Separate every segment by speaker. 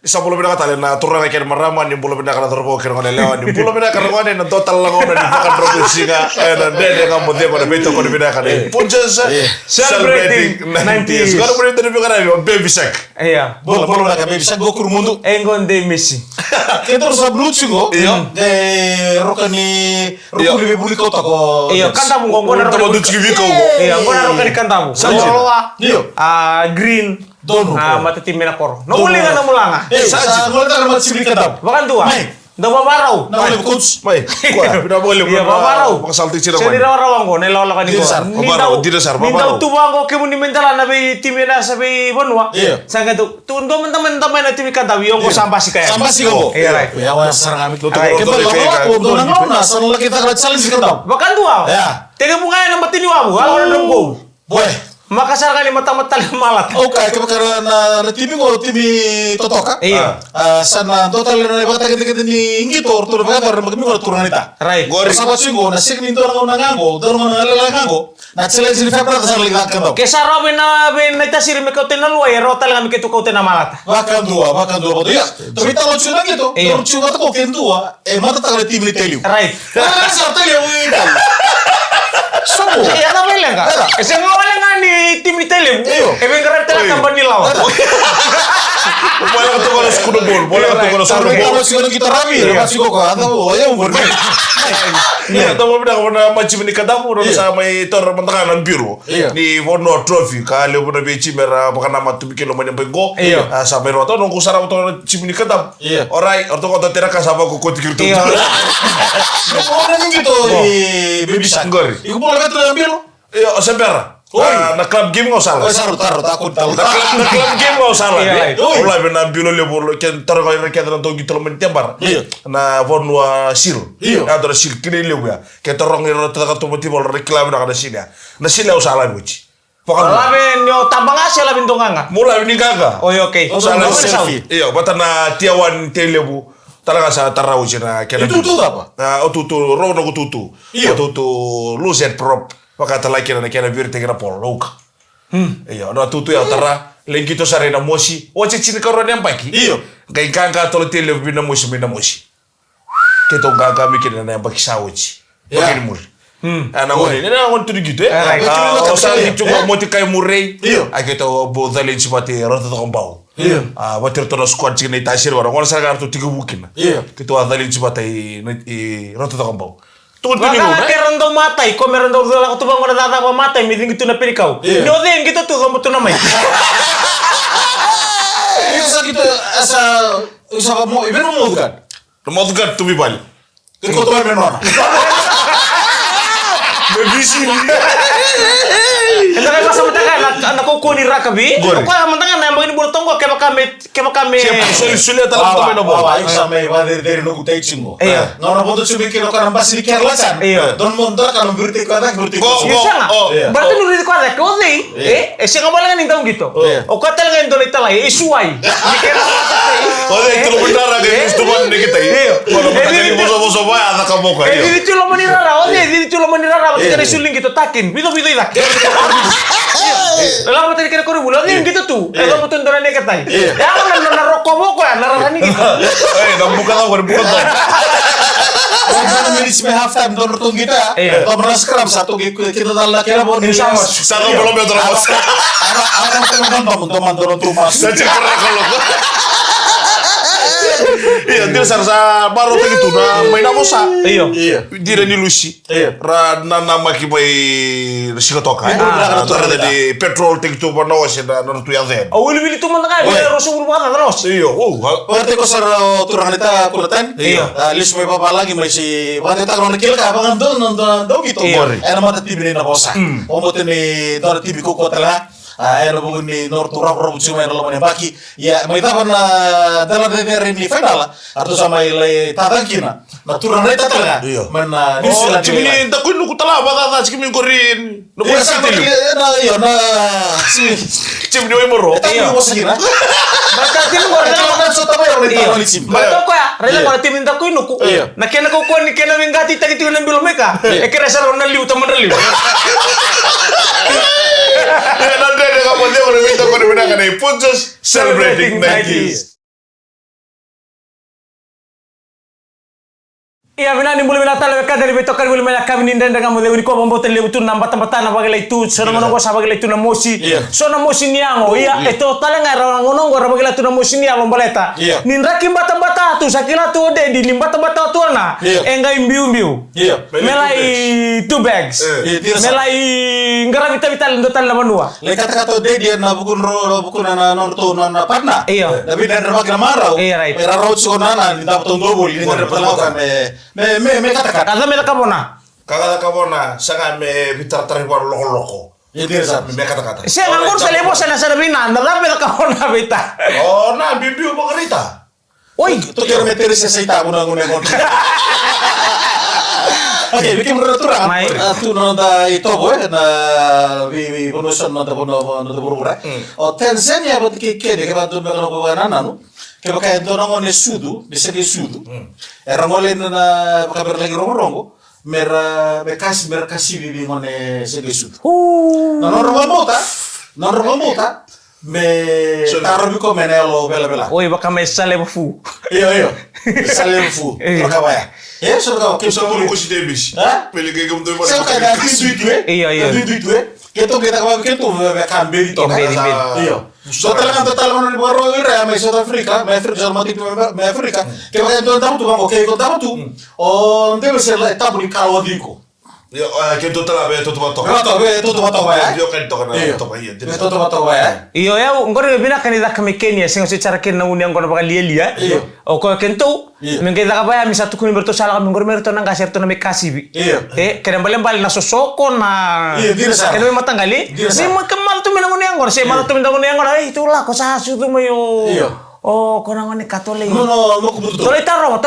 Speaker 1: Isa pula pinaka tali na turang kaya maraman yung pula pinaka na turbo kaya ngone lewan yung pula pinaka ngone na total lang ngone di pakan produksi ka na dede ka mo dia ko na beto ko pinaka ni punches celebrating 90s kalau boleh dari pinaka na baby shark
Speaker 2: iya
Speaker 3: bola ka baby shark gokur mundu
Speaker 2: engon de Messi
Speaker 3: ketor sa blue go de rokani rokuli be buli ko to ko
Speaker 2: iya kantamu ngona
Speaker 1: rokani du chigi ko
Speaker 2: iya ngona rokani kantamu
Speaker 3: iyo
Speaker 2: green
Speaker 3: Don
Speaker 2: mata timena kor no boleh ngana mulanga
Speaker 3: sa ngol ta mat sibri kadam
Speaker 2: bakan tua da babarau
Speaker 3: na boleh coach
Speaker 1: mai ko pina boleh
Speaker 2: iya babarau
Speaker 1: pasalti sira
Speaker 2: ko sira rawang ko nelo kan ko
Speaker 1: babarau di dasar babarau
Speaker 2: tu bango ke muni mentala na be timena sabe bonwa sanga tu ndo teman-teman na timi kadam yo ko sambasi kaya
Speaker 3: sambasi ko
Speaker 2: iya right
Speaker 3: ya wa sarang amit
Speaker 1: to
Speaker 3: ko na san lagi ta challenge kadam
Speaker 2: bakan tua
Speaker 3: ya
Speaker 2: tega bunga na matini wabu ala na go
Speaker 3: boy
Speaker 2: Makasar kali mata-mata malat.
Speaker 3: Okay, kaya na timi ko timi totoka.
Speaker 2: Iya.
Speaker 3: Sana total na bata kita ni ingito orto ba ka magmi ko kurang nita.
Speaker 2: Right.
Speaker 3: Gori sa singo na signin to na ngango, daro na lalakago. Na challenge ni febra sa ligat kan daw.
Speaker 2: Kesa robe na ben na tasir me ko tenal wa ero tal ngam ke to ko tena malat.
Speaker 3: Bakan dua bodo ya. To bita lo chuna gitu. To chuna to ken dua mata ta timi teliu.
Speaker 2: Right.
Speaker 3: Sa teliu ita. Somo.
Speaker 2: Ya na bele ka. Ese mo wala nga ni tim ni tele. E ben garan tela tambah ni law.
Speaker 1: Boleh tu kalau skudo bol, boleh tu kalau skudo bol.
Speaker 3: Kalau sih kita rapi, masih kok ada ya umur.
Speaker 1: Iya, tahu benda kau macam ni kata aku orang sama itu orang mentangan biru. Ni warna trophy kalau benda beci merah, bukan nama tu bikin lomba yang pego. Sampai rota nunggu sarap tu cip ni kata. Alright, orang tu kau tidak kasih apa kau tikir tu.
Speaker 3: Orang gitu baby shark. Iku boleh betul ambil.
Speaker 1: Iya, sebentar. Na club game nggak salah.
Speaker 3: Saru takut tahu.
Speaker 1: Na club game nggak salah. Oleh benar bilo lebur ken taruh kau yang kita nanti gitu lomen tembar. Na warna sil. Ada sil kini lebu ya. Kita orang yang tetap tu mesti boleh reklam nak ada sil ya. Na sil yang salah buci.
Speaker 2: Laben yo tambang asya labin tonganga.
Speaker 1: Mulai ini gaga.
Speaker 2: Oh oke.
Speaker 1: Salah selfie. Iya, bata na tiawan telebu. Talaga sa taraw siya na kaya.
Speaker 3: Itu apa?
Speaker 1: Tutu, rono ko tutu. Tutu, lucid prop. Pakatala kaya na kaya na birte kaya na polo. Iya, na tutu ya tara. Lagi to sa rin na mosi. O chichini ka ron yung paki.
Speaker 3: Iyo.
Speaker 1: Kaya kanga tolo tele binamosi. Kito gaga mikir na yung paki sa uchi. Bakit mo? Nangon ini nangon tu gitu ya. Osal itu kau mau tikai murai. Kita bodalin sipati rata tak bau. Batir tu squad sini tasir orang saya kartu tiga bukin. Kita bodalin sipati rata tak bau. Tunggu tu minggu.
Speaker 2: Kalau kerendau matai, kau merendau dulu aku tu bang orang datang matai, meeting itu nak perikau. Nyodeng kita tu kamu tu namai.
Speaker 3: Bisa kita asa kamu ibu mau kan?
Speaker 1: Mau kan tu bibal.
Speaker 3: Kau tu apa mana?
Speaker 1: Berbisi.
Speaker 2: Entah kan masa mentangan anak kau ni rakabi. Kau mentangan yang begini boleh tunggu kema kami.
Speaker 1: Sulit tak tahu mana bawa.
Speaker 3: Ayo sampai dari nunggu taycinggo. Nona bodoh cuma kira kan pasti dikerlasan. Don montar kan berarti kau ada berarti.
Speaker 2: Berarti nuri kau ada kau ni. Siapa boleh kan intang gitu. O kau telah kan itu lah. Isuai.
Speaker 1: Oh itu lo benar lagi instrumen ni kita. Kalau kita ni bos-bos apa ada kamu kau.
Speaker 2: Ini cuma menirara. Ini cuma menirara. Kita disuling gitu takin. Bido idak. Lalu tadi kira kau bulan ni gitu tu. Kalau betul betul ni kata. Ya kan narok kau ya narani gitu.
Speaker 1: Dah buka tahu buka tahu.
Speaker 3: Karena miris me half time don rutun kita. Kalau pernah scrum satu kita dalam kira mau
Speaker 1: Satu belum ya terus.
Speaker 3: Orang teman don tu mas.
Speaker 1: Saya pernah kalau. Iya, dia sarsa baru begitu na main amosa.
Speaker 2: Iya.
Speaker 1: Dia ni Lucy. Ra nama kibai sikatoka. Tara di petrol tingtu bana wasi na tu yang zen.
Speaker 2: Oh, wili tu mana kan? Dia rasul bukan terus.
Speaker 1: Iya,
Speaker 3: Berarti kau sar turang kita kulatan. Lis may papa lagi masih. Berarti tak kalau nakil ka bangan don gitu. Era mata tibi ni na bosa. Omote ni don tibi ko kotela. Era bukan ni nor turang rob cuma era lo baki. Ya, may tapan na dalam dari ni final. Atau sama ilai tatangkina. Na turang na tatala. Mana
Speaker 1: ni sila ni tak kuno kutala bata tak kimi korin. No
Speaker 3: puede ser na
Speaker 1: Cim ni moro.
Speaker 3: Iya.
Speaker 2: Maka tim ko
Speaker 3: na so tayo ni talim.
Speaker 2: Bato ko ya, rela ko tim inda ko inuku. Na kena ko ni kena mingati tagi tu na bilo meka. E kira sa ron liu taman liu.
Speaker 1: Nanti ada kamu dia orang minta kau di mana kan? Punches celebrating 90s.
Speaker 2: Iya benar ni boleh menata lebih dari betul kan boleh melak kami ni dan dengan model ini kau membuat lebih tu nampak tempat tanah bagi itu sono ngono kau sabagi itu namosi sono namosi ni ango iya itu tala ngar ngono ngor bagi itu namosi ni alom baleta nindra kim bata tu sakila tu de di nimba bata tu na enga imbiu melai 2 bags melai ngara vital ndo tal manua
Speaker 3: le kata de dia na bukun na norto na partner
Speaker 2: iya
Speaker 3: tapi dan bagi na marau era raut sona na dapat dobol ini ngara perlawakan me kata-kata.
Speaker 2: Kata me kabona.
Speaker 1: Kata kabona sanga me bitar war loko.
Speaker 3: Ya dia sa
Speaker 1: me kata-kata.
Speaker 2: Saya nganggur saya lebo sana bina, ndak me kabona bita.
Speaker 1: Oh, na bibi mo kanita.
Speaker 3: Oi, tu kira meter sa saita guna-guna ngon. Oke, bikin menurut turang. Tu nonda itu na vi promotion nonda burura. O Tanzania bat ke de ka tu na ko banana no. Che baka ito na ngone sudu, bisa ke sudu. Era ngole na baka berlagi rongo mer kasi bibi ngone se ke sudu. Na normal mota me taro biko menelo bela.
Speaker 2: Oi baka me sale fu.
Speaker 3: Iyo. Sale fu. Trokabaya. So ka
Speaker 1: So mo ko si Davis. Pele ke gum to mo.
Speaker 3: So ka da duitue.
Speaker 2: Iya.
Speaker 3: Duitue. Keto kita ka keto kambe dito. Iyo. Total ni baro ira me South Africa, me Africa me Africa. Che va dentro da tu banco che conta tu. O deve ser la etapa di Calodico.
Speaker 1: Yo che total ave tutto fatto.
Speaker 3: Tutto fatto vai.
Speaker 1: Yo che tocca na to vai.
Speaker 3: Tutto fatto vai.
Speaker 2: Iyo ya ngore bina kanida kami Kenya singo si cara ken na uniang kono baka lielia. O ko kento mengeda ka baya misatu kuni berto sala kami ngore merto nang kasir to na me kasibi. Kena balembal na sosoko na. Kena matangali. Ni makemal tu menang uniang kono se malu tu menang uniang kono itulah ko sa su tu mayo. Oh, kau nangani katole.
Speaker 3: No, kubutu.
Speaker 2: Tole taro na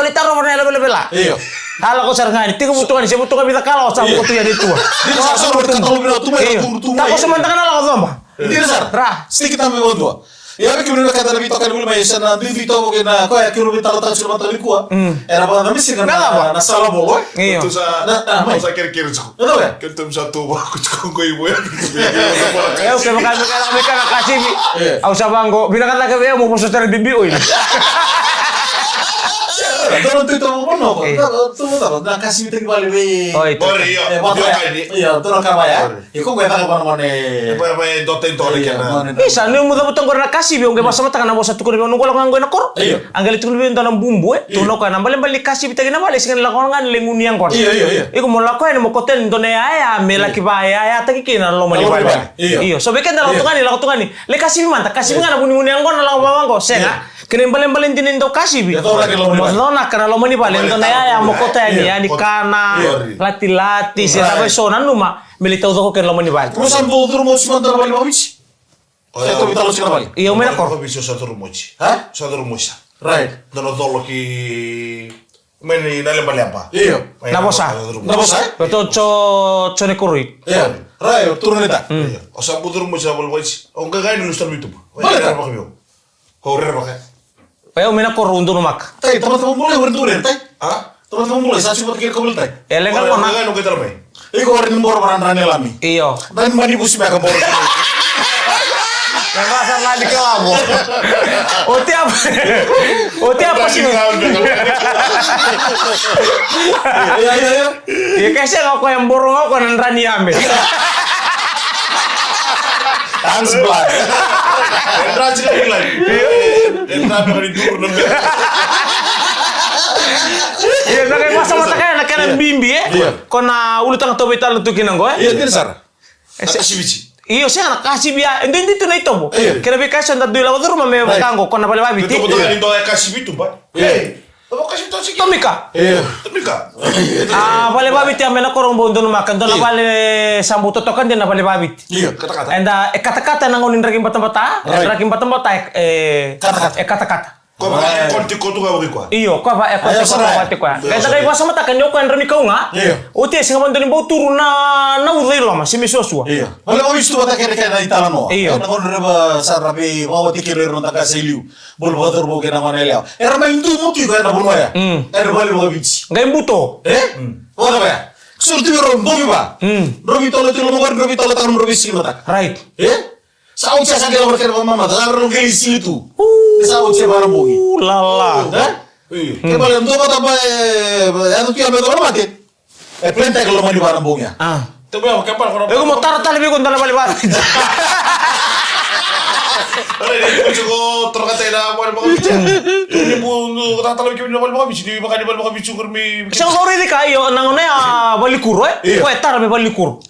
Speaker 2: bela. Iyo. Hala ko sarngani, tiga butukan, saya butukan bisa kalau sama kutu ya itu.
Speaker 3: Dia sa katole bela tu mai tu.
Speaker 2: Tak ko sementara ala ko zomba.
Speaker 3: Dia sa. Ra, sedikit ame wondo. Ya ke kini kata lebih tokan bulu mai sana di vito bogena ko ya kiro bitalo ta sulma tali kuwa. Era ba na misi na sala bolo.
Speaker 2: Iyo.
Speaker 1: Tu sa kira ko.
Speaker 3: Ano ya?
Speaker 1: Kentum satu ba ko ibu ya.
Speaker 2: Ya udah mereka kasih bi. Au sabango, bina kata ke mo poso tar bibi oi.
Speaker 3: Dono tu mo no ko. Tu mo na kasih bitek bali be.
Speaker 2: Oh itu.
Speaker 3: Iya, dono ka ya. Iko ko ta ka mone.
Speaker 1: Pa doten to le kana.
Speaker 2: Bisa ni muda butong korna kasih bi onge basama takana bosa tukuri bi nungko lang ngoy na kor. Anggal itu lebih tanam bumbu tuno ka nambale bali kasih bitek na bali singan lakongan lenguniang kor.
Speaker 3: Iya.
Speaker 2: Iko mo lakoy mo koten done aya mela kibaya ya taki kina lo mali bali. Iyo, so beken dalam tungani. Le kasih manta, kasih ngana buni-buni angkon lang bawangko senga. Kenen balen dinin do kasih bi. Lona kana lo mani balen do ya mo kota ya di kana lati-lati sira ba sonan numa militaw do ko ken lo mani bal.
Speaker 3: Terus ambo mo simandar bali mawis. Seto bitalo sila bali.
Speaker 2: Iyo mena kor.
Speaker 1: Biso sa rumochi.
Speaker 3: Ha?
Speaker 1: Sa rumochi.
Speaker 3: Right.
Speaker 1: Dono dolo ki meni nale bali apa?
Speaker 3: Iyo.
Speaker 2: Nabosa. Betul ne kurui.
Speaker 3: Iya. Right, turuneta.
Speaker 1: O sa budur mo sa bolwich. O nga gain lustar bitu.
Speaker 3: Balik
Speaker 1: Ba kayo. Horror ba kaya?
Speaker 2: Payo mena kor undu mak.
Speaker 3: Tai, teman-teman mulai berturen, tai.
Speaker 1: Ha?
Speaker 3: Teman-teman mulai sa subat kira kabel tai.
Speaker 2: Elengan mo na.
Speaker 1: Nga no kita ramai.
Speaker 3: Iko orin mbor rane lami.
Speaker 2: Iyo.
Speaker 3: Dan mani busi ba ka mbor.
Speaker 2: Yang rasa lagi ke labo. Oti apa sih?
Speaker 3: Iya.
Speaker 2: Ya kayaknya aku yang borong aku kan rani ambil.
Speaker 3: Thanks blood.
Speaker 1: Entra sila lagi. Entra pa rin duro ng.
Speaker 2: Iya, nagay masa mata kaya nakanan bimbi kona ulutang to vital to kinanggo
Speaker 3: Iya, din sar.
Speaker 1: Akasibichi.
Speaker 2: Iyo siya nakasi biya. Hindi dito na ito mo. Kaya vacation na doon lang ako may makango kung napalibabit.
Speaker 1: Ito betul kan Indo akasibitu ba? Apa kasi to sige.
Speaker 2: Tomika.
Speaker 1: Tomika.
Speaker 2: Palibabit ya may nakorong bondo makan doon napali sambuto to kan din napalibabit.
Speaker 3: Iya,
Speaker 1: kata-kata.
Speaker 2: And kata-kata nang unin raging batang-bata, kata-kata.
Speaker 1: Ko ba konti ko to ga ko.
Speaker 2: Iyo, ko ba konti ko. Kaya tagay ba sa mata kanyo kan rami ko nga. Uti singa man doon turu na udhay lo mas simisoswa.
Speaker 3: Iya. Wala ko isto bata kaya na italan mo.
Speaker 2: Iyo.
Speaker 3: Na kon reba sa rabi wawati kilo ron ta kasiliu. Bol bodor bo kena manela. Era ma indu muti ko na bulma ya. Era bali mo bici.
Speaker 2: Ngay buto.
Speaker 3: Wala ba ya? Surti ron bomi ba. Robi tolo tolo mo robi tolo tan robi silota.
Speaker 2: Right.
Speaker 3: Saud sa sagala berkena mama, dar ron kali situ. Saud sa barang bogi.
Speaker 2: Lala.
Speaker 3: Ke balik ndo bata ba anu kia beto mati. Plenta kalau mau di barang bungnya.
Speaker 1: Tapi apa kapal kalau
Speaker 2: Aku mau taruh tali bikun dalam balik.
Speaker 1: Ora ini juga terkata ida buat bakal bicara. Ini pun kata lebih kini bakal bicara di bakal bakal bicara kurmi.
Speaker 2: Sa ko rin kayo nangone balikuro ko etar me balikuro.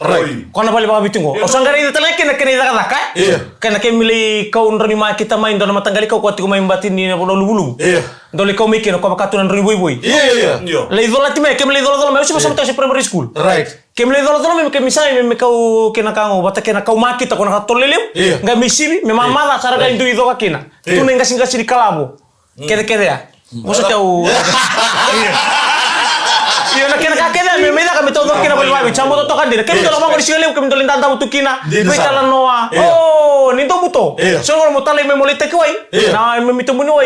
Speaker 2: Ko na bakal bitungo. O sangari ita talaga kina ka. Kana kemili kau ndoni ma kita main dalam matanggali kau kuat ko main batin ni na bulu. Dole kau mikir ko bakatunan ribu-ribu.
Speaker 3: Iya.
Speaker 2: Le idola time kemili idola me usah sampai sa primary school.
Speaker 3: Right.
Speaker 2: Kemili idola me misalnya me kau kina kau bata kina kau makita ko na katolelem. Nga misibi me mamala saraga indu idola kina. Tu nenga singa siri kalabo. Kere ya. Masa tahu. Iya nak kena kakek dah, memang kami tahu kena boleh bawa. Campur tu kan dia. Kami kalau mau di sini, kami tolong tanda butuh kina. Kita noa. Oh, ni tu butuh. So kalau mau tali memang letak kau. Nah, memang itu bunuh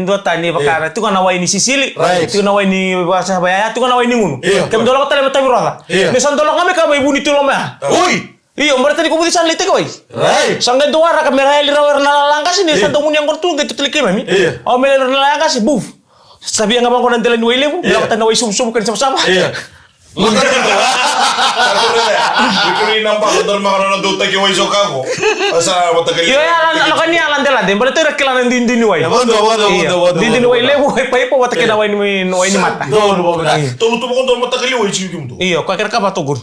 Speaker 2: dua tani bakar. Tu kan awal ini Sicily. Tu kan awal ini bahasa Bahaya. Tu kan awal ini ngunu. Kami tolong tali betul berada. Misal tolong kami ibu ni tolong mah. Oi. Iya, mereka tadi keputusan letak kau. Sangga dua arah kamera lira warna langka sini. Satu mun yang kortu gitu telik mami. Oh, melihat warna langka sih, buf. Sabi nga bang ko ng dalan wile mo, dapat na sum-sum kan sama-sama.
Speaker 3: Iya.
Speaker 1: Luka dito. Bikuri nang pakadal makaroon ng duta kiwa iso kako. Asa matagal.
Speaker 2: Yo ano kanya alan dalan din, bala tayo kilan din wai.
Speaker 3: Bondo.
Speaker 2: Din wai le mo pa ipo wata kina wai ni mata.
Speaker 3: No.
Speaker 1: Tumo ko do matagal iwa ichi kim do.
Speaker 2: Iyo, kwakir ka ba to gur.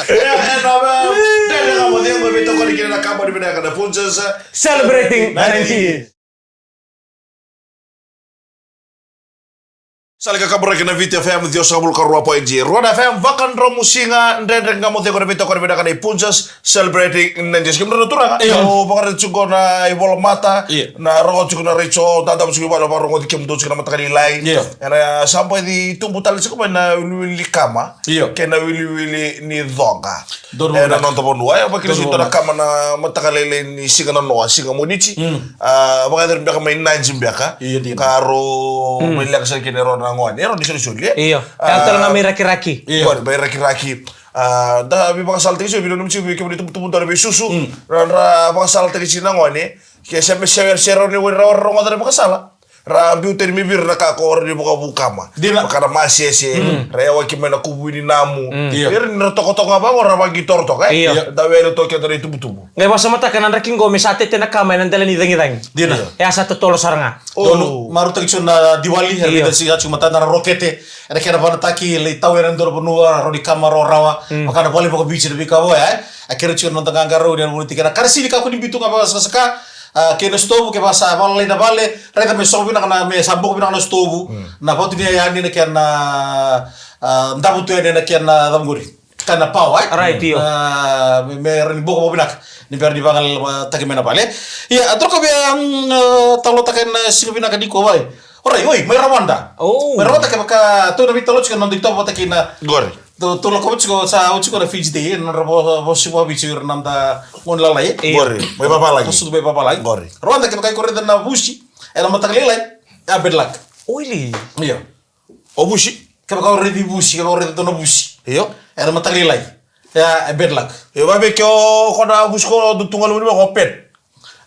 Speaker 1: Dahil nga mo din mo bito ko ni kinakaba ni binaka na punches
Speaker 2: Celebrating 90 years.
Speaker 1: Salika kabura kina Vita FM dio sabul karua po enji. Roda FM vakan romu singa ndende ngamo te ko bito ko bida kana punches celebrating nanjes kim ro turanga. O bakar chugo na ibol mata na ro chugo na richo tata chugo balo baro ngodi kim do chugo na mata kali lai. Ana sampai di tumbu tali chugo na wili kama. Kena wili ni dhoga. Era non to bonua ya bakil sito na kama na mata kali ni singa na noa singa monichi. Bakar biaka main nanjim biaka. Karo miliak sa kinero ngwan ero di soli
Speaker 2: iya kantor nga may raki-raki
Speaker 1: may raki-raki da bi bang salte so bi no mchi bi kemo tumu dar bi susu ra bang salte ki sina ngwane ke sembe sero ni wera ro ngodare bang sala ra bi uteri mi bir raka ko or di buka ma makana masese ra ya waki mena kubu ni namu er ni toko ngaba ora bagi torto kai da wero to ke dari tubu
Speaker 2: ngai basa mata kanan raking go mesate tena kama nan dalani dangi
Speaker 3: dina
Speaker 2: ya satu tolo saranga
Speaker 3: donu maru tagi na Diwali hari dan siga cuma tanda rokete ada kena bana taki le taweran dor benua ro di kamar rawa makana boleh pokok bici debi kawo ya akhirnya cuma nonton gangaro dan mulai tikana karsi di kaku di bitu ngapa saka kena stovu ke basa bale na bale reta me sobi na kana me sabuk na kana stovu na patu dia ya ni na kena ndabu tu ya na kena damguri kana pau
Speaker 2: right yo
Speaker 3: me ren boko binak ni per di bangal taki mena bale ya atro ko be talo taken sibina kadi ko bai ora oi me Rwanda me Rwanda ke baka to na bitalo chika non dikto bota kina
Speaker 1: gori
Speaker 3: to lo ko chiko sa uchiko na Fiji na bo sibo bichir namda on lalai
Speaker 1: gori me papa lagi
Speaker 3: to be papa lagi
Speaker 1: gori
Speaker 3: Rwanda ke baka korre na bushi era mataglelai ya bedlak
Speaker 2: oili
Speaker 3: iya
Speaker 1: obushi
Speaker 3: ke baka korre di bushi ke baka korre to na bushi
Speaker 1: iyo
Speaker 3: era mataglelai ya bedlak
Speaker 1: yo babe kyo kona busko du tungal mo kopet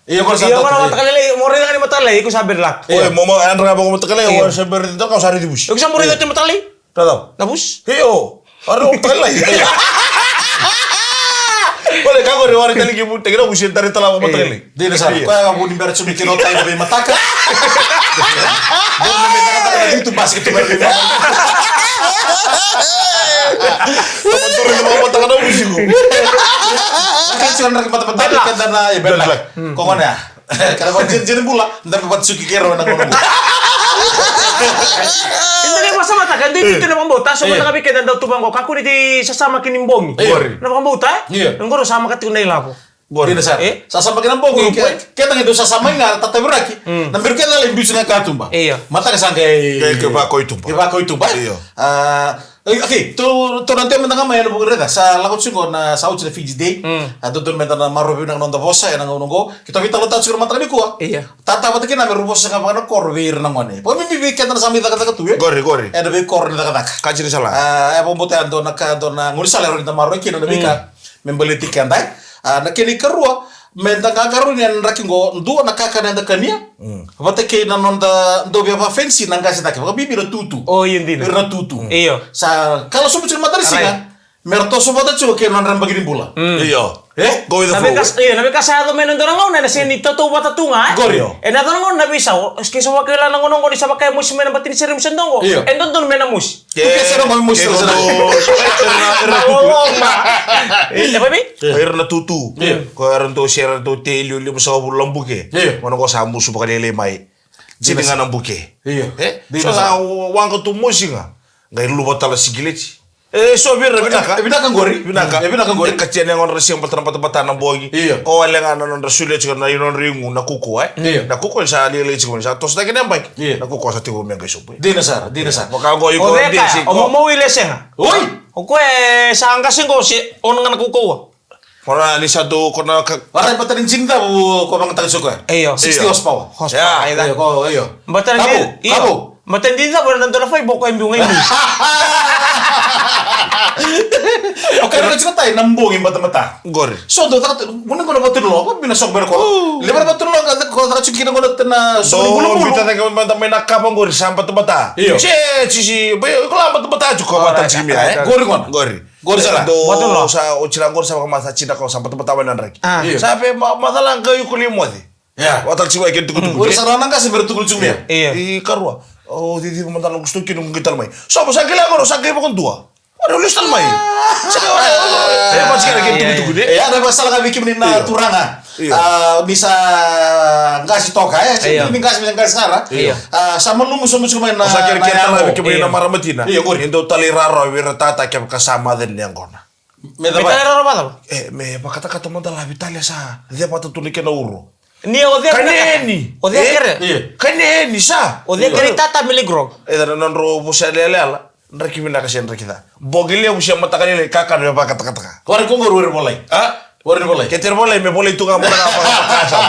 Speaker 3: iya ko sa
Speaker 2: iya mana matakalele mo rin nga ni matalay ko sabi lak
Speaker 1: oy momo andra ba ko matakale o saber dito ka sari di bushi
Speaker 2: ko sa mo rin nga matalay
Speaker 1: tadaw
Speaker 2: na bus
Speaker 1: iyo aro matakale Boleh kago re wari tali kibu tegera bushi tari tala matakale
Speaker 3: dina sa ko ga bu ni ber chumi kino tay be mataka Dona me kata itu pas itu ber
Speaker 1: Teman-teman mau matakale bushi ko
Speaker 3: kan cuman rak mata-mata kan dana ya bedlak kok mana kalau jadi bula ndar buat suki kero na ngono
Speaker 2: Hindi kayo masama ta, hindi dito na pambota. So, kung nakapikita daw tubang ko, kako niti sasama kinimbong. Na pambota? Ang guro, sama ka tiyo na ilabo.
Speaker 3: Dina sa sasama kinambong kita ngido sasama nga tatabiraki nambir kita lebih bisa katumba mata kasangke
Speaker 1: ke bako itu
Speaker 3: ba Oke, tu nanti mentang kama ya nubu kereta. Sa lakot singo na sa uci na Fiji Day. Ado tu mentang na marobi nang nonton bosa ya nang nunggu. Kita kita letak suruh mata ni kuah.
Speaker 2: Iya.
Speaker 3: Tata pati kena meru bosa kama na korwir nang mana. Pokoknya mimi kita na sami tak kata tu ya.
Speaker 1: Gori.
Speaker 3: Ada be kor ni tak kata.
Speaker 1: Kaciri salah.
Speaker 3: Pembuat ando na ngurus salah orang kita marobi kena nabi ka membeli tiket andai. Na kini kerua menta kakaru ni raki ngo ndo nakaka nenda kania. Vate ke na nonda ndo bia fensi nanga sita ke bibi na tutu.
Speaker 2: Oh iya ndina.
Speaker 3: Na tutu.
Speaker 2: Iyo.
Speaker 3: Sa kalau sumu cuma materi singa. Merto sobota chuo ke non ramba girin bola.
Speaker 1: Iya. Go with the
Speaker 2: Nabi
Speaker 1: flow.
Speaker 2: nabi kasado menon dorang ngau na sini toto bata tunga.
Speaker 3: Gorio.
Speaker 2: Na dorang ngau nabi sa. Eske so wakila nang ngonong di sa bakay musi mena batin serim sendongo. Endon don mena musi.
Speaker 3: Tuke sero mo musi sero.
Speaker 2: Babi?
Speaker 1: Erna tutu. Ko erna to share to telio limu sa lambuke. Mono ko sa musu bakal ele mai. Jadi ngana buke. So sa wanga tu musinga. Ngai lu batala sigileti. So bir binaka.
Speaker 3: Binaka ngori.
Speaker 1: Binaka ngori. Kacien yang on resi yang patran na bogi. Ko wale ngana non rasule chika na inon ringu na kuku Na kuku sa lele chika sa tos na kene mbak. Na kuku sa tigo menga sopo.
Speaker 3: Dina sar.
Speaker 1: Maka go iko
Speaker 2: ndi si. O mo wile senga.
Speaker 3: Oi.
Speaker 2: O ko sa anga singo si on ngana kuku.
Speaker 1: Kona ni satu kona
Speaker 3: Warai patarin cinta bu ko bang tang suka. 60 horsepower.
Speaker 2: Ya,
Speaker 3: ko iyo.
Speaker 2: Batarin din. Iyo. Batarin din sa bulan na fay boko imbu ngayon.
Speaker 3: Oke, kita cerita nambungin mata-mata.
Speaker 1: Gori.
Speaker 3: So, do tak muna ko na batur lo, ko binasok ber ko. Lebar batur lo ko tak cikin ko na so
Speaker 1: bulu bita tak mata mena kapang gori sampai tempat. Si ko la mata juga mata simi
Speaker 3: Gori kon. Gori salah.
Speaker 1: Batul lo sa ucilang gori sama masa cina ko sampai tempat mana rek. Sampai masalah ke yukuli modi.
Speaker 3: Ya.
Speaker 1: Watak siwa ikan tuku-tuku.
Speaker 3: Gori salah nang kasih bertukul cumi ya.
Speaker 1: Iya. Karwa. Oh, di mantan gusto kinu ngital mai. So, sakit lah ko, sakit pa kon tua. Ada listan mai. Masih kira gitu gede.
Speaker 3: Ya, ada masalah kami bikin na turanga. Bisa ngasih toka ya, ini ngasih sekarang. Sama lu musuh main na.
Speaker 1: Masa kira lah bikin na maramatina.
Speaker 3: Iya, gori.
Speaker 1: Indo tali raro wirata kem kasama den yang kona.
Speaker 2: Metale raro ba?
Speaker 1: Me kata mandala Italia sa. Dia patu tunike na uro.
Speaker 2: Ni odia
Speaker 1: kaneni.
Speaker 2: Odia kere.
Speaker 1: Kaneni sa.
Speaker 2: Odia kere tata miligro.
Speaker 1: Non ro busa lele Nreki mina kasi nreki da. Bogile usia matakani le kaka de ba kata.
Speaker 3: Kore ko ngor bolai. Wari bolai.
Speaker 1: Keter bolai me bolai tu kamu apa kasa.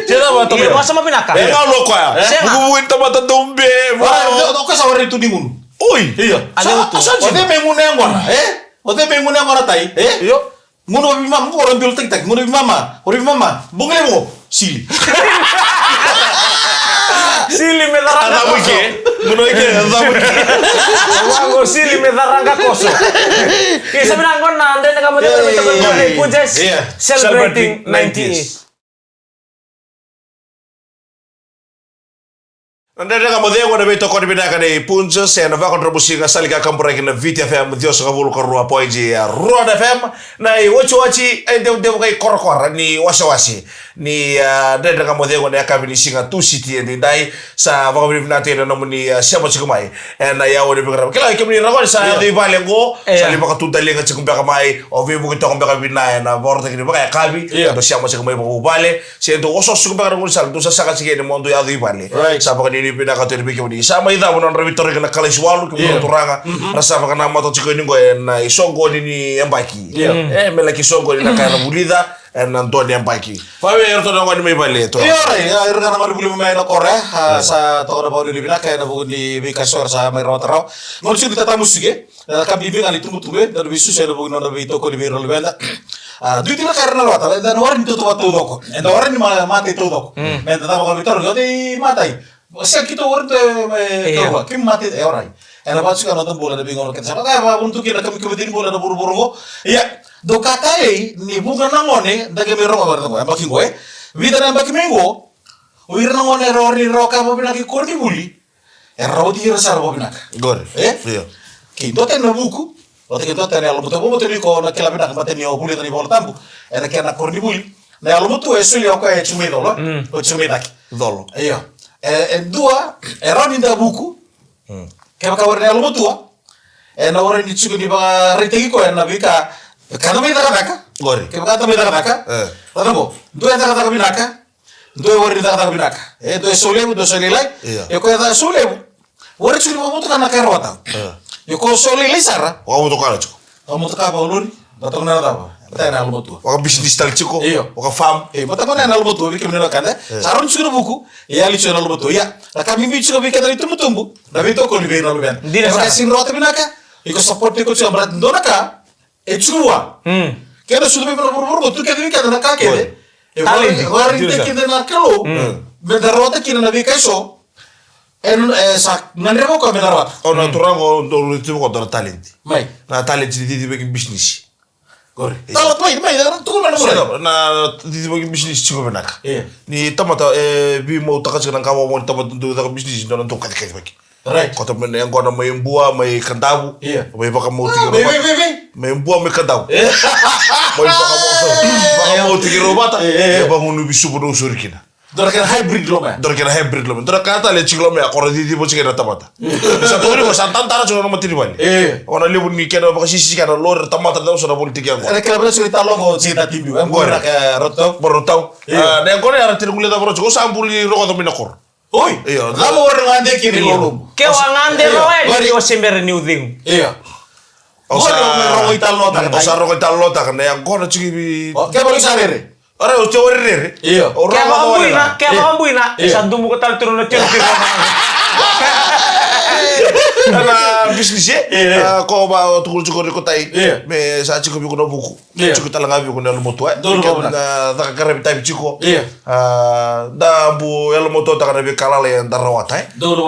Speaker 1: Cina ba to.
Speaker 2: Masa mapinaka.
Speaker 1: Ngalo ko ya. Bubuin tamata dombe.
Speaker 3: Ko sa wari tu dimun.
Speaker 1: Oi.
Speaker 3: Iya.
Speaker 1: Ada tu.
Speaker 3: Ode mengune ngona. Ode mengune ngona tai.
Speaker 1: Yo.
Speaker 3: Ngono bi mam ko orang bil tik tak. Ngono bi mama. Ori bi mama. Bungile mo. Sili.
Speaker 2: Sili me daranga
Speaker 1: koso. Ngono iki adabuke.
Speaker 2: Wango sili me daranga koso. Kesa binangon na ande na kamu de Punjas celebrating 90s. Nandada
Speaker 1: kamu de ngona beto ko bidaka de Punjas e na va contribusi ga salika kampura kina VTFM Dios kabulu ko ruwa poiji ya Road FM na i wachi de kai korkor ni wasi ni dada kamu de ngona kabini singa tu city ndi dai sa va kabini na tena namuni siapa cikumai na ya wode bicara kila kemni rawan sa di balengo sa li baka tudali ga cikumba kamai o vi bu to kamba kabina na borda kini baka kabi do siapa cikumai bu bale sento oso cikumba ngul sal do sa saka cikene mondo ya di bale sa baka ni pinaka to ni biki sama ida wonon revitor kena kala swalu ke turanga rasa baka na moto cikoni ngo na isongo ni embaki melaki songo ni na kana bulida en Antoni Ambaki. Fawe erto na ngani may bale to.
Speaker 3: Iya, erga na ngani bulu may na kore sa to na bawo ni bina kaya na bugun ni bikasor sa may rotaro. Ngon su ditata musige, kabi bi ngani tumutume, dan bisu sa bugun na bi to ko ni biro lebenda. Duit na karena rotaro, dan warin to to doko. En warin ni mate to doko. Men tata ko bitor godi matai. Sa kito warin to kim mate e orai. En abat suka nonton bola na bingon kita. Sa kaya untuk kita kami kebetin bola na buru-buru. Iya. Do katai ni bukan nangone daga mi ronga barta ko ambaki ngoe vida na ambaki mengo wir nangone rori roka mo binaki kordi buli rodi rasa mo binaka
Speaker 1: gor
Speaker 3: iya ki dote na buku dote ki dote na almuto mo teni ko na kila binaka mateni o buli tani bol tambu era ke na kordi buli na almuto e suli o ko e chumi dolo o chumi daki
Speaker 1: dolo
Speaker 3: iya dua rodi da buku ke ka war na almuto na war ni chumi ni ba retegi ko na bika Kado me daga naka?
Speaker 1: Gori.
Speaker 3: Ke kado me daga naka? Tadabo. Do ya daga binaka. Do ya wori daga binaka. Do ya solebu do solelai. E ko ya solebu. Wori churi mo to kana karota. E ko solelai sara.
Speaker 1: Wa mo to kana chiko.
Speaker 3: Wa mo to ka ba uluri. Datong na daba. Bata na almo to.
Speaker 1: Wa business tal chiko. Wa fam.
Speaker 3: Bata ko na almo to bi kimne kanda. Saron churi buku. Ya li churi almo to. Ya. La kami bi churi bi kada tumtumbu. Da bi to ko ni be na luben. Ka sin rota binaka. Iko support ko churi brat ndonaka. E chua. Kena sudah berburu tu kita kita nak kake.
Speaker 2: Talent.
Speaker 3: Orang kita nak kalau. Bentarota kita nak bikaiso. Sak nanremo ko benarot.
Speaker 1: Ona turango ndo tibo ko dor talent.
Speaker 3: Mai.
Speaker 1: Na talent di bagi business.
Speaker 3: Gore. Talot mai dalam tu mana boleh.
Speaker 1: Na di bagi business chiko benaka.
Speaker 3: Iya.
Speaker 1: Ni tamata bi mo takas kan kawo mo tamata ndo da business ndo ndo kati bagi.
Speaker 3: Right.
Speaker 1: Kota men yang kona may mbua may kandabu.
Speaker 3: Iya.
Speaker 1: May baka mo tigiro. May mbua may kandabu.
Speaker 3: Eh.
Speaker 1: May baka mo tigiro bata. Ya bangun bisu bodo surikina.
Speaker 3: Dora kena hybrid lo mah.
Speaker 1: Dora kena hybrid lo. Dora kata le chiklo me akora di bo chikena tamata. Sa tori ko santan tara chona mo tiri bali. Ona lebu ni kena baka sisi kana lor tamata da usara politik yang.
Speaker 3: Ada kena cerita lo ko cerita timbi. Gore nak rotau.
Speaker 1: Borotau. Na yang kone ara tiri ngule da boro ko sambuli roko to minakor.
Speaker 3: Oi.
Speaker 1: Iya.
Speaker 3: Kamu orang ande kini lo.
Speaker 2: Ke wangande roe di sembere new thing.
Speaker 3: Iya.
Speaker 1: Osa
Speaker 3: roko italo tak.
Speaker 1: Osa roko italo tak na yang kone chiki bi.
Speaker 3: Ke baru sadar.
Speaker 1: Ora o chore re.
Speaker 3: Iya.
Speaker 2: Ke ambuina, sandu mu ketal turun na chero.
Speaker 1: Ana business ko ba tukul chukor ko tai. Me sa chiko bi ko no buku. Chiko talanga bi ko no moto. Da kare bi tai chiko. Da bu el moto ta kana bi kala le ndar wata.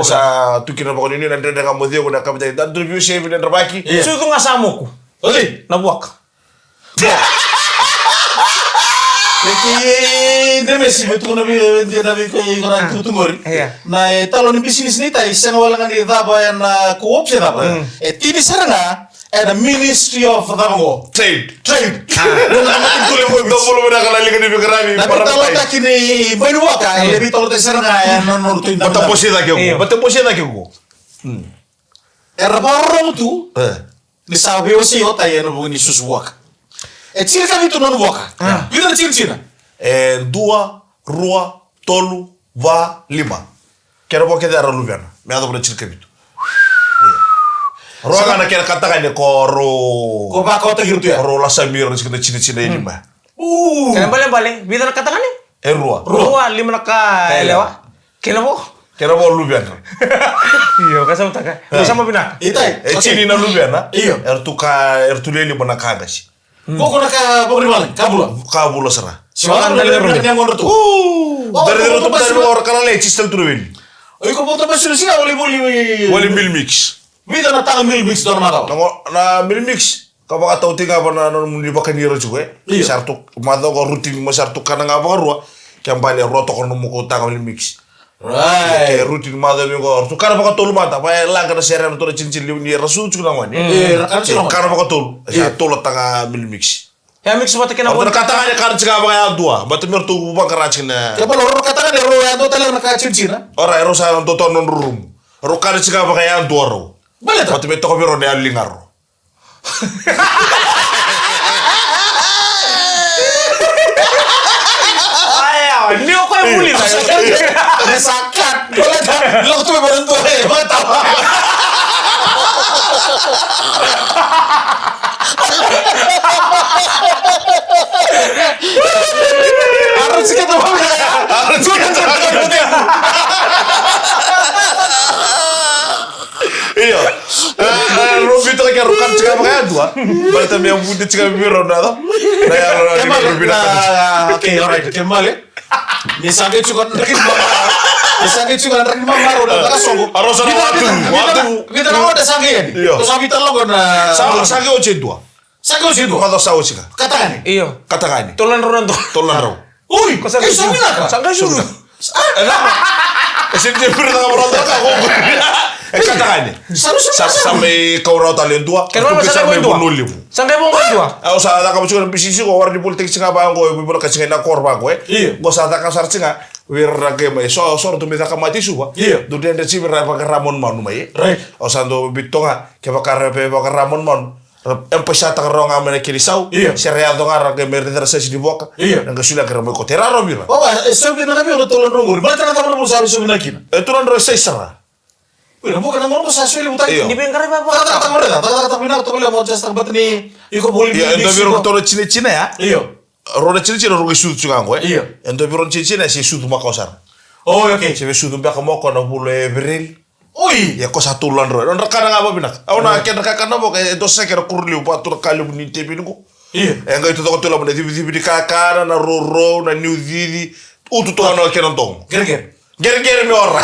Speaker 1: Sa tukina ba ko ni na ndenda ngamo dio ko na kabita. Da review shave ni ndabaki.
Speaker 2: Sutu ngasamuku.
Speaker 3: Oli,
Speaker 2: Na buak.
Speaker 3: Leki demesi betul nabi ko orang tu ngori. Na talo ni bisnis ni tai sen wala ngani daba yan ko opse daba. Tini saranga the Ministry of
Speaker 1: Trade.
Speaker 3: Double beda kala liga ni bikarami. Na talo ta kini benu waka lebi talo te saranga yan no tu.
Speaker 1: Bata poseda ke ko.
Speaker 3: Era barro tu. Ni sabe o si ota yan no ni susuwaka. Circa itu non boka. Vida Cina.
Speaker 1: 2, rua, tolu, va, lima. Kera boke da luviana. Me ado por circa bitu. Roga na kera kata ne koro.
Speaker 3: Ko ba ko ta gitu ya.
Speaker 1: Ro la samir ni Cina lima.
Speaker 2: Kena bale. Vida na katakan ni.
Speaker 1: Rua.
Speaker 2: Rua lima na ka lewa. Kena bo.
Speaker 1: Kera bo luviana.
Speaker 2: Iyo kasam taka. Sama bina.
Speaker 3: Itai.
Speaker 1: Cini na luviana.
Speaker 3: Iyo.
Speaker 1: Ertuleli bona kagasi.
Speaker 3: Koko nak pokok mana?
Speaker 1: Kabula sera.
Speaker 3: Siapa dari yang ngono tu?
Speaker 1: Dari orang kana le cistel turweli.
Speaker 3: Oi ko foto pas sih
Speaker 1: Wali mil mix.
Speaker 3: Vida na tanga mil mix dor mata.
Speaker 1: Na mil mix. Kau baka tau tiga apa na mundi baka niro juga. Sartu mado ko rutin mo sartu kana nga baka ruwa. Kambale roto ko mo ko tanga mil mix.
Speaker 3: Right.
Speaker 1: Rutin mado mi ko. Tu kana baka tolu mata. Pa lang kana serem to cincin ni rasu cuna ngani. Kana baka tolu. Ya tolu tanga mil mix.
Speaker 2: Ya mix buat kena
Speaker 1: buat katakannya karena cakap apa dua, batu mertu bang keracina.
Speaker 3: Siapa lo katakan ro ya do telang nak cincin.
Speaker 1: Ora ero sa to tonon rum. Ro karena cakap apa ya dua ro.
Speaker 3: Boleh tak?
Speaker 1: Batu mertu ko biro ne alingar.
Speaker 2: Ayo, ni ko yang muli lah.
Speaker 3: Sakat. Boleh tak? Lo tu memang tu mata. Harus kita tahu. Harus kita tahu.
Speaker 1: Iya. Robi itu kayak rukan cakap kayak dua. Berarti yang budi cakap biro nada.
Speaker 3: Oke, alright. Kembali. Ni sampai cukup nekin mama. Ni sampai cukup nekin mama. Udah tak sanggup.
Speaker 1: Harus ada waktu.
Speaker 3: Kita nak ada sanggih. Terus sampai terlalu kena.
Speaker 1: Sanggih oce dua.
Speaker 3: Sanggih oce dua.
Speaker 1: Kata sawo sih kan.
Speaker 3: Katakan.
Speaker 2: Iyo.
Speaker 1: Katakan.
Speaker 2: Tolan ro.
Speaker 1: Tolan ro.
Speaker 3: Ui, sanggih nak.
Speaker 2: Sanggih sudah.
Speaker 1: Sini beri tangan orang tua kau. Katakan. Sampai kau rawat alien tua.
Speaker 2: Kenapa sampai dua? Sampai dua.
Speaker 1: Aku saat kamu cuma bisnis kau orang di politik singa bang kau, ibu nak kasih nak korban kau. Kau saat kamu sar singa, wirrage mai so tu minta kamu mati suwa. Tu dia ndeci wirrage Ramon manu mai. Aku saat tu bitonga, kebakar Ramon manu. Empesa tak orang amene kirisau. Serea dongar ke merda sesi di boka. Dan kesulitan kerja kau teraro bira.
Speaker 3: Oh, sebenarnya kami orang tolong rongur. Bagaimana kamu mau sabi sebenarnya kini?
Speaker 1: Tulan ro sesera.
Speaker 3: Wih, bukan nama orang sasui lebih tahu.
Speaker 2: Di bengkar apa?
Speaker 3: Kata mereka, kata benar tu boleh mau just tempat ni. Iko boleh.
Speaker 1: Iya, ento biro tolo cine-cine ya.
Speaker 3: Iya.
Speaker 1: Rona cine-cine ro sud juga ngwe.
Speaker 3: Iya.
Speaker 1: Ento biro cine-cine si sud makosar.
Speaker 3: Oh, oke.
Speaker 1: Si sud mbak mo ko na bule Abril.
Speaker 3: Oi.
Speaker 1: Ya ko satulan ro. Ron rekana ngapa binak. Au na ken rekana mo kay ento se kero kurli upa tur kalu ni tebi nugo. Enga itu toko tula mena tibi di kakara na roro na New Zealand. Utu to ano kenon tong. Ger mi ora.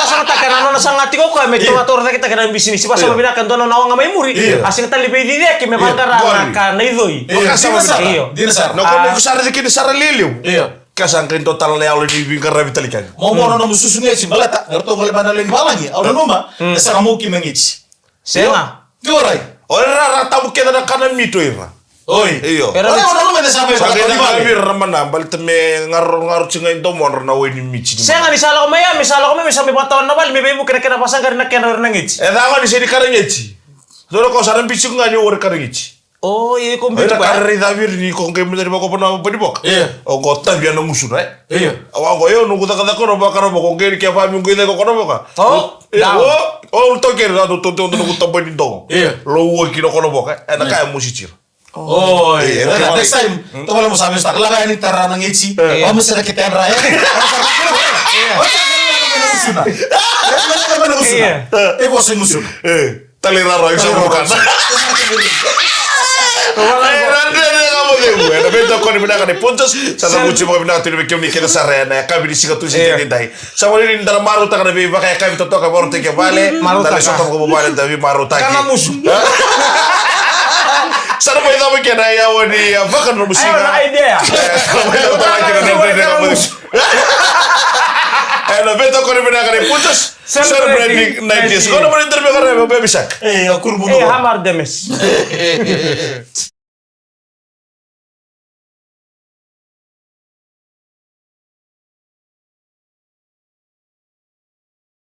Speaker 2: Sama takana nona sangati ko kami to ator kita kana bisnis pas sama binakan to nona nga may muri asing tali be di ke me bangkara ka na idoi
Speaker 1: dinasar no ko sara de kini sara liliu kasang kin total le awli di bingkara vitalikan
Speaker 3: mo no mususunge si balata erto ngale banalen balangi awna numa esa mo ki mengici
Speaker 2: senga
Speaker 3: gorai
Speaker 1: ora tamu keda na kana mito ira
Speaker 3: oi
Speaker 1: iyo
Speaker 3: ora no me sabe
Speaker 1: sa ke na bir ramana bal teme ngar cinga into mon na weni mici
Speaker 2: senga ni sala ko maya misala ko me sabe batawan na bal me be mu kena pasang karena kena nangit
Speaker 1: da ko ni sedi karangeci dolo ko saran pici ngani wor karangeci
Speaker 2: oh iya ko
Speaker 1: Ora karri David ni ko ngem dari bako pernah pedi bok. O gota biar na musuh Awa go yo nungu taka ko roba karo boko ngeri ke fa mingu ile ko kono boka. To ker da to nungu to pedi dong. Lo wo ki no kono boka. Ana kaya musicir.
Speaker 3: Oh, next time to wala mo sabi sa kala ni tara nang ichi. O mo sa kita raya. Ego sing musuh.
Speaker 1: Talera roy sa bukan. Ada bento ko ni binaka ni puntos sa tamuchi mo binaka ni kemi kena sarena ka bi siga tu sinte dai sa mo ni ndara maru ta kana bi baka ka bi to ka borte ke vale dale so ko vale da bi maru ta ki
Speaker 2: kana musu
Speaker 1: sa mo ida mo kena ya woni baka no musiga
Speaker 2: ay idea
Speaker 1: Ada bento ko ni binaka ni puntos celebrating 90s ko no mo interview ka na be bisak
Speaker 3: akur
Speaker 2: hamar demes